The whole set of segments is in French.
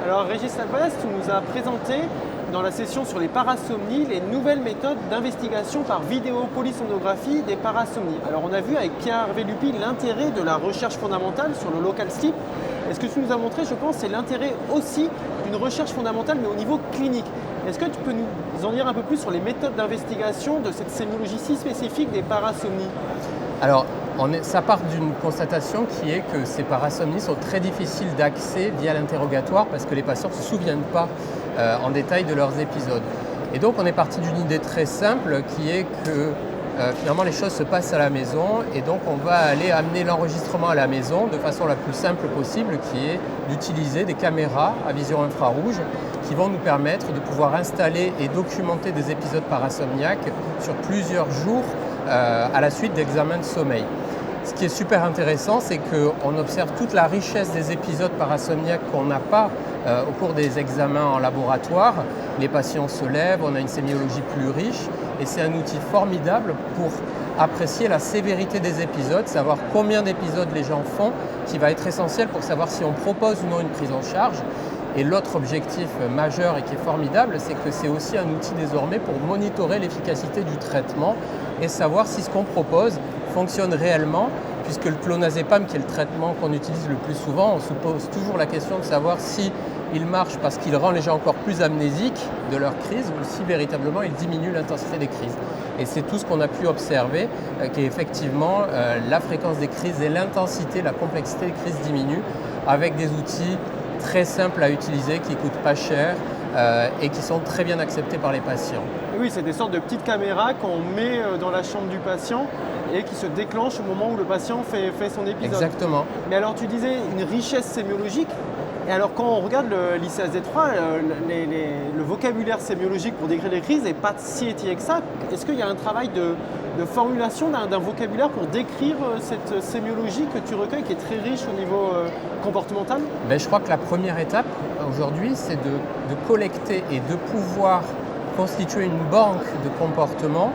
Alors Régis Labbaz, tu nous as présenté dans la session sur les parasomnies les nouvelles méthodes d'investigation par vidéopolysonographie des parasomnies. Alors on a vu avec Pierre-Hervé Lupi l'intérêt de la recherche fondamentale sur le local sleep. Et ce que tu nous as montré, je pense, c'est l'intérêt aussi d'une recherche fondamentale mais au niveau clinique. Est-ce que tu peux nous en dire un peu plus sur les méthodes d'investigation de cette sémiologie si spécifique des parasomnies? Alors, ça part d'une constatation qui est que ces parasomnies sont très difficiles d'accès via l'interrogatoire parce que les patients ne se souviennent pas en détail de leurs épisodes. Et donc, on est parti d'une idée très simple qui est que finalement les choses se passent à la maison et donc on va aller amener l'enregistrement à la maison de façon la plus simple possible qui est d'utiliser des caméras à vision infrarouge qui vont nous permettre de pouvoir installer et documenter des épisodes parasomniaques sur plusieurs jours à la suite d'examens de sommeil. Ce qui est super intéressant, c'est qu'on observe toute la richesse des épisodes parasomniaques qu'on n'a pas au cours des examens en laboratoire. Les patients se lèvent, on a une sémiologie plus riche et c'est un outil formidable pour apprécier la sévérité des épisodes, savoir combien d'épisodes les gens font, qui va être essentiel pour savoir si on propose ou non une prise en charge. Et l'autre objectif majeur et qui est formidable, c'est que c'est aussi un outil désormais pour monitorer l'efficacité du traitement et savoir si ce qu'on propose fonctionne réellement, puisque le clonazepam, qui est le traitement qu'on utilise le plus souvent, on se pose toujours la question de savoir si il marche parce qu'il rend les gens encore plus amnésiques de leur crise ou si véritablement il diminue l'intensité des crises. Et c'est tout ce qu'on a pu observer, qu'effectivement la fréquence des crises et l'intensité, la complexité des crises diminuent avec des outils très simples à utiliser, qui ne coûtent pas cher et qui sont très bien acceptés par les patients. Oui, c'est des sortes de petites caméras qu'on met dans la chambre du patient et qui se déclenchent au moment où le patient fait son épisode. Exactement. Mais alors tu disais une richesse sémiologique. Et alors quand on regarde l'ICSD-3, le vocabulaire sémiologique pour décrire les crises n'est pas si étayé que ça. Est-ce qu'il y a un travail de formulation d'un vocabulaire pour décrire cette sémiologie que tu recueilles, qui est très riche au niveau comportemental? Je crois que la première étape aujourd'hui, c'est de collecter et de pouvoir constituer une banque de comportements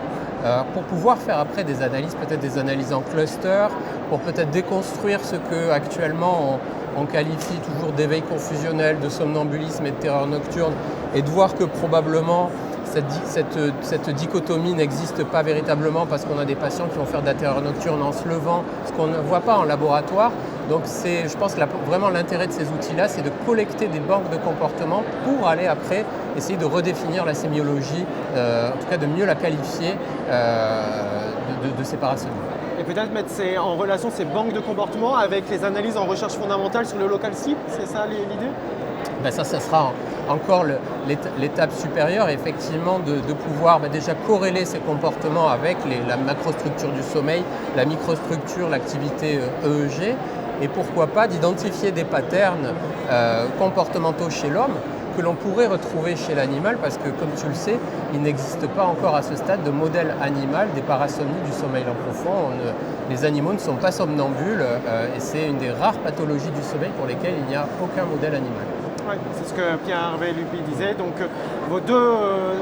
pour pouvoir faire après des analyses, peut-être des analyses en cluster, pour peut-être déconstruire ce que actuellement on qualifie toujours d'éveil confusionnel, de somnambulisme et de terreur nocturne, et de voir que probablement cette dichotomie n'existe pas véritablement parce qu'on a des patients qui vont faire de la terreur nocturne en se levant, ce qu'on ne voit pas en laboratoire. Donc je pense que vraiment l'intérêt de ces outils-là, c'est de collecter des banques de comportements pour aller après essayer de redéfinir la sémiologie, en tout cas de mieux la qualifier de ces parasomnies. Et peut-être mettre en relation ces banques de comportements avec les analyses en recherche fondamentale sur le local sleep, c'est ça l'idée? Ça sera encore l'étape supérieure, effectivement, de pouvoir déjà corréler ces comportements avec la macrostructure du sommeil, la microstructure, l'activité EEG, et pourquoi pas d'identifier des patterns comportementaux chez l'homme que l'on pourrait retrouver chez l'animal, parce que, comme tu le sais, il n'existe pas encore à ce stade de modèle animal des parasomnies du sommeil lent profond. Les animaux ne sont pas somnambules et c'est une des rares pathologies du sommeil pour lesquelles il n'y a aucun modèle animal. Oui, c'est ce que Pierre-Hervé Lupi disait. Donc, vos deux,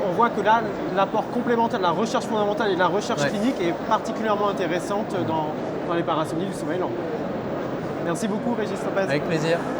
on voit que là, l'apport complémentaire de la recherche fondamentale et de la recherche clinique est particulièrement intéressante dans les parasomnies du sommeil lent. Merci beaucoup, Régis Labbaz. Avec plaisir.